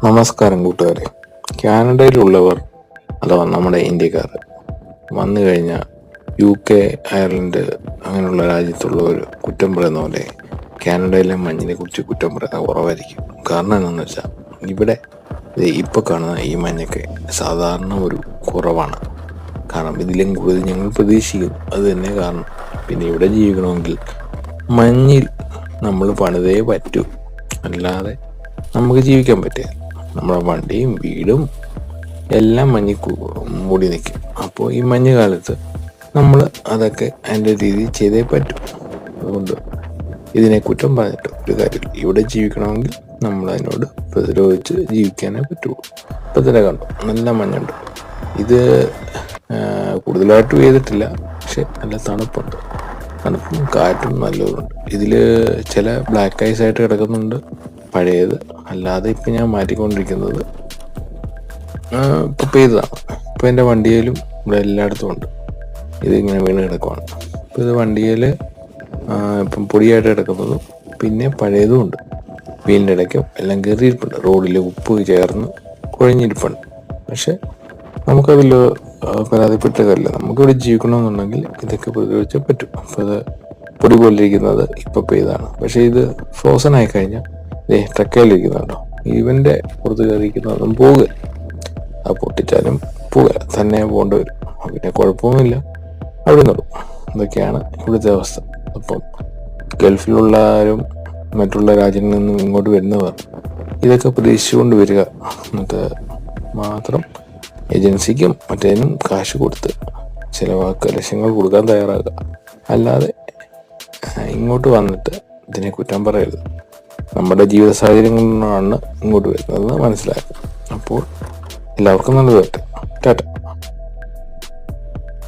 നമസ്കാരം കൂട്ടുകാരെ. കാനഡയിലുള്ളവർ അഥവാ നമ്മുടെ ഇന്ത്യക്കാർ വന്നു കഴിഞ്ഞാൽ UK, അയർലൻഡ് അങ്ങനെയുള്ള രാജ്യത്തുള്ളവർ കുറ്റം പറയുന്ന പോലെ കാനഡയിലെ മഞ്ഞിനെ കുറിച്ച് കുറ്റം പറയുന്ന കുറവായിരിക്കും. കാരണം എന്താണെന്ന് വെച്ചാൽ ഇവിടെ ഇപ്പോൾ കാണുന്ന ഈ മഞ്ഞൊക്കെ സാധാരണ ഒരു കുറവാണ്. കാരണം ഇതിലും കൂടുതൽ ഞങ്ങൾ പ്രതീക്ഷിക്കും. അത് തന്നെ കാരണം. പിന്നെ ഇവിടെ ജീവിക്കണമെങ്കിൽ മഞ്ഞിൽ നമ്മൾ പണിതേ പറ്റൂ, അല്ലാതെ നമുക്ക് ജീവിക്കാൻ പറ്റില്ല. നമ്മുടെ വണ്ടിയും വീടും എല്ലാം മഞ്ഞ് മൂടി നിൽക്കും. അപ്പോൾ ഈ മഞ്ഞ് കാലത്ത് നമ്മൾ അതൊക്കെ അതിൻ്റെ രീതിയിൽ ചെയ്തേ പറ്റൂ. അതുകൊണ്ട് ഇതിനെ കുറ്റം പറഞ്ഞിട്ട് ഒരു കാര്യമില്ല. ഇവിടെ ജീവിക്കണമെങ്കിൽ നമ്മൾ അതിനോട് പ്രതിരോധിച്ച് ജീവിക്കാനേ പറ്റുള്ളൂ. ഇപ്പം തന്നെ കണ്ടു, നല്ല മഞ്ഞുണ്ട്. ഇത് കൂടുതലായിട്ട് പെയ്തിട്ടില്ല, പക്ഷെ നല്ല തണുപ്പുണ്ട്. തണുപ്പും കാറ്റും നല്ലതുണ്ട്. ഇതിൽ ചില ബ്ലാക്ക് ഐസ് ആയിട്ട് കിടക്കുന്നുണ്ട്, പഴയത്. അല്ലാതെ ഇപ്പം ഞാൻ മാറ്റിക്കൊണ്ടിരിക്കുന്നത് ഇപ്പം പെയ്തതാണ്. ഇപ്പം എൻ്റെ വണ്ടിയിലും ഇവിടെ എല്ലായിടത്തും ഉണ്ട്. ഇതിങ്ങനെ വീണ് കിടക്കുവാണ്. ഇപ്പം ഇത് വണ്ടിയിൽ ഇപ്പം പൊടിയായിട്ട് കിടക്കുന്നതും പിന്നെ പഴയതും ഉണ്ട്. വീടിൻ്റെ ഇടയ്ക്കും എല്ലാം കയറിയിരിപ്പുണ്ട്. റോഡിൽ ഉപ്പ് ചേർന്ന് കുഴഞ്ഞിരിപ്പുണ്ട്. പക്ഷെ നമുക്കതിൽ പരാതിപ്പെട്ട കാര്യമില്ല. നമുക്കിവിടെ ജീവിക്കണമെന്നുണ്ടെങ്കിൽ ഇതൊക്കെ പ്രതിരോധിച്ചേ പറ്റും. അപ്പം അത് പൊടി പോലിരിക്കുന്നത് ഇപ്പം പെയ്താണ്. പക്ഷെ ഇത് ഫ്രോസൺ ആയി കഴിഞ്ഞാൽ ട്രക്കയിലിരിക്കുന്നുണ്ടോ, ഇവന്റെ പുറത്ത് കയറിയിരിക്കുന്നതൊന്നും പോകുക. അത് പൊട്ടിച്ചാലും പോകുക തന്നെ പോകേണ്ടി വരും. പിന്നെ കുഴപ്പമൊന്നുമില്ല, അവിടെ നിന്നും. ഇതൊക്കെയാണ് ഇവിടുത്തെ അവസ്ഥ. അപ്പം ഗൾഫിലുള്ളവരും മറ്റുള്ള രാജ്യങ്ങളിൽ നിന്നും ഇങ്ങോട്ട് വരുന്നവർ ഇതൊക്കെ പ്രതീക്ഷിച്ചുകൊണ്ട് വരിക. എന്നിട്ട് മാത്രം ഏജൻസിക്കും മറ്റേതിനും കാശ് കൊടുത്ത് ചിലവാക്കുക, ലക്ഷങ്ങൾ കൊടുക്കാൻ തയ്യാറാകുക. അല്ലാതെ ഇങ്ങോട്ട് വന്നിട്ട് ഇതിനെ കുറ്റം പറയരുത്. നമ്മുടെ ജീവിത സാഹചര്യങ്ങളിലാണ് ഇങ്ങോട്ട് വരുന്നതെന്ന് മനസ്സിലാക്കുക. അപ്പോൾ എല്ലാവർക്കും നല്ലത് വരട്ടെ. ടാറ്റ.